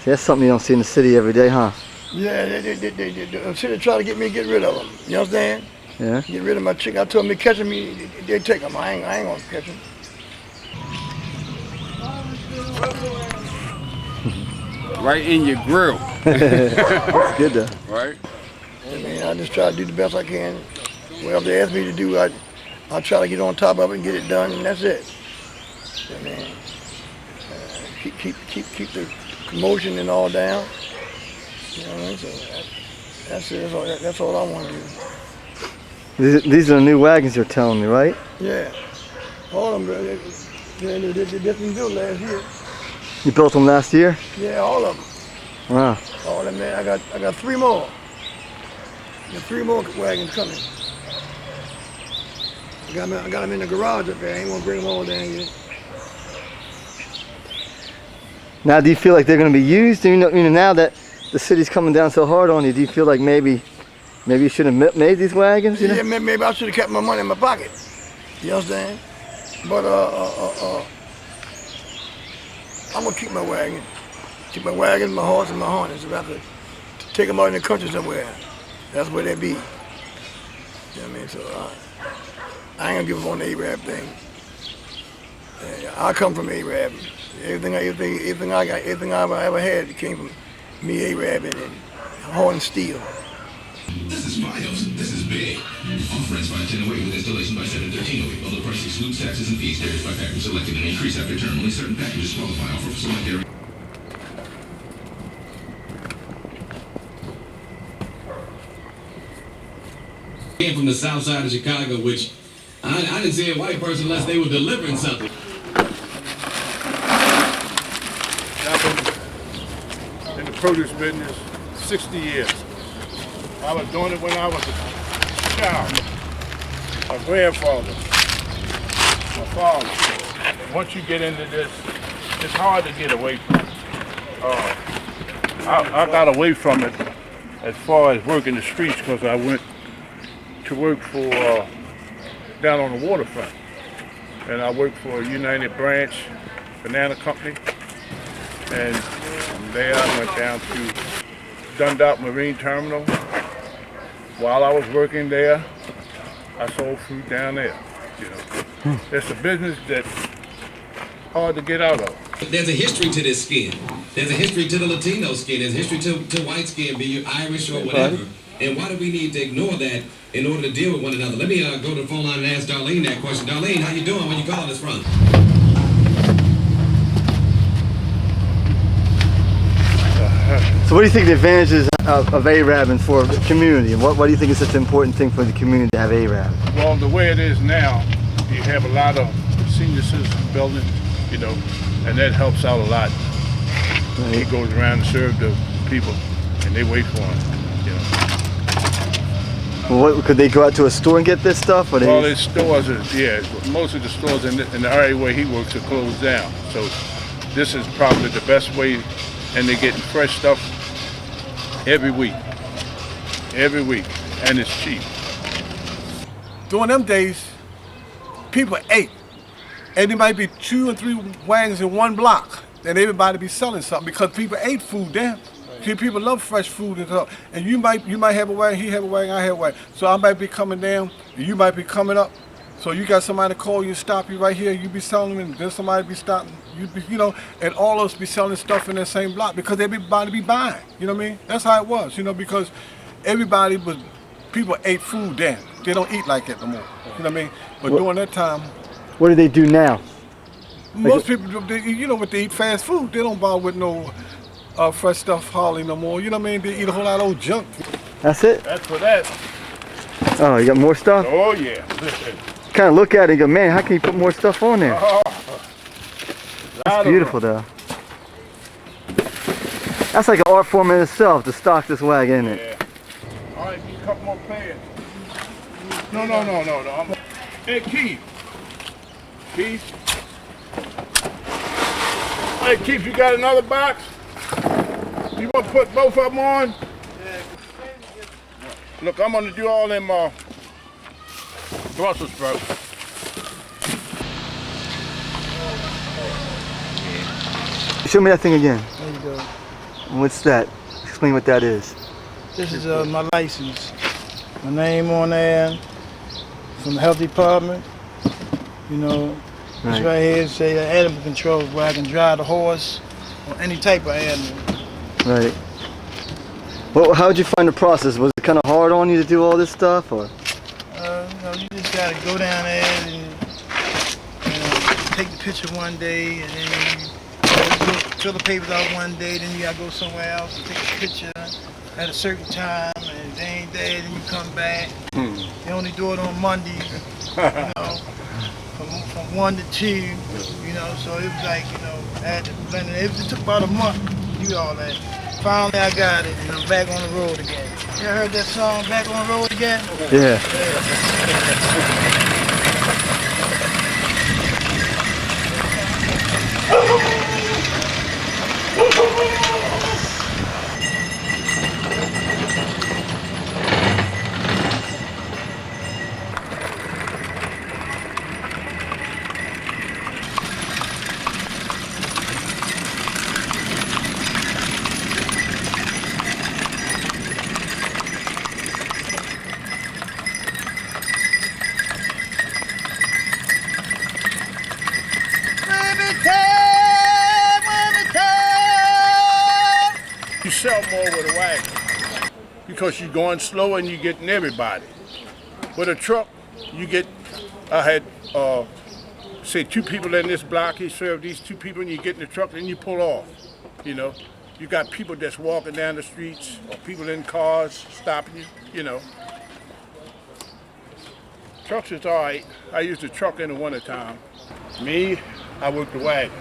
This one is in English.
See, that's something you don't see in the city every day, huh? Yeah, the city try to get me to get rid of them. You understand? Yeah. Get rid of my chicken. I told them to catch them, they take them. I ain't gonna catch them. Right in your grill. It's good though. Right? I mean, I just try to do the best I can. Whatever they ask me to do, I try to get on top of it and get it done, and that's it. I mean, keep the commotion and all down. You know what I mean? So that's it. That's all I want to do. These are the new wagons you're telling me, right? Yeah, all of them. They just been built last year. You built them last year? Yeah, all of them. Wow. All of them, man. I got 3 more. There's 3 more wagons coming. I got them in the garage up there. I ain't gonna bring them all down yet. Now, do you feel like they're going to be used? You know, now that the city's coming down so hard on you, do you feel like maybe you should have made these wagons? You know? Yeah, maybe I should have kept my money in my pocket. You understand? But I'm gonna keep my wagon. Keep my wagon, my horse, and my harness. If I could take them out in the country somewhere, that's where they be. You know what I mean? So I ain't gonna give up on the Arab thing. I come from Arab. Everything I got, everything I ever had, it came from me, Arab, and horn and steel. This is Fios. This is big. Offer ends by 10 away with installation by 7/13 away. Although price excludes taxes and fees, carries by package selected and increase after term. Only certain packages qualify. Offer for select area. Came from the south side of Chicago, which I didn't see a white person unless they were delivering something. I've been in the produce business 60 years. I was doing it when I was a child. My grandfather, my father. Once you get into this, it's hard to get away from it. I got away from it as far as working the streets because I went to work for down on the waterfront. And I worked for a United Branch Banana Company. And from there I went down to Dundalk Marine Terminal. While I was working there, I sold fruit down there. You know, it's a business that's hard to get out of. There's a history to this skin. There's a history to the Latino skin. There's a history to white skin, be you Irish or whatever. And why do we need to ignore that in order to deal with one another? Let me go to the phone line and ask Darlene that question. Darlene, how you doing? Where you calling us from? So what do you think the advantages of Arab for the community? And what do you think is such an important thing for the community to have Arab? Well, the way it is now, you have a lot of senior citizen buildings, you know, and that helps out a lot. Right. He goes around and serves the people, and they wait for him, you know. Well, could they go out to a store and get this stuff? Or well, there's stores, most of the stores in the area where he works are closed down. So this is probably the best way, and they're getting fresh stuff every week, and it's cheap. During them days, people ate, and there might be 2 or 3 wagons in one block, and everybody be selling something because people ate food then. See, people love fresh food and stuff. And you might have a wagon, he have a wagon, I have a wagon. So I might be coming down, and you might be coming up. So you got somebody to call you, stop you right here, you be selling them, and then somebody be stopping, you know, and all of us be selling stuff in that same block because everybody be buying, you know what I mean? That's how it was, you know, because people ate food then. They don't eat like that no more, you know what I mean? But during that time. What do they do now? Most people, you know what, they eat fast food. They don't bother with no fresh stuff hardly no more, you know what I mean? They eat a whole lot of old junk. That's it? That's for that. Oh, you got more stuff? Oh, yeah. Kind of look at it and go, man, how can you put more stuff on there? That's beautiful, though. That's like an art form in itself to stock this wagon, isn't it? Yeah. All right, a couple more players. No. Hey, Keith. Hey, Keith, you got another box? You want to put both of them on? Look, I'm going to do all them Brussels sprouts. Show me that thing again. There you go. What's that? Explain what that is. This is my license. My name on there from the health department. You know, this right here say animal control, where I can drive the horse or any type of animal. Right. Well, how did you find the process? Was it kind of hard on you to do all this stuff, or? You just gotta go down there and take the picture one day, and then you fill the papers out one day. Then you gotta go somewhere else and take a picture at a certain time, and if they ain't there, then you come back. They only do it on Mondays, from 1 to 2, so it was like, I had to blend it. It took about a month to do all that. Finally I got it, and I'm back on the road again. You ever heard that song, Back on the Road Again? Yeah. You sell more with a wagon because you're going slow and you're getting everybody. With a truck, you get, I had, say 2 people in this block, he served these 2 people, and you get in the truck and you pull off, You got people that's walking down the streets or people in cars stopping you, Trucks is all right. I use the truck in the wintertime. Me, I work the wagon.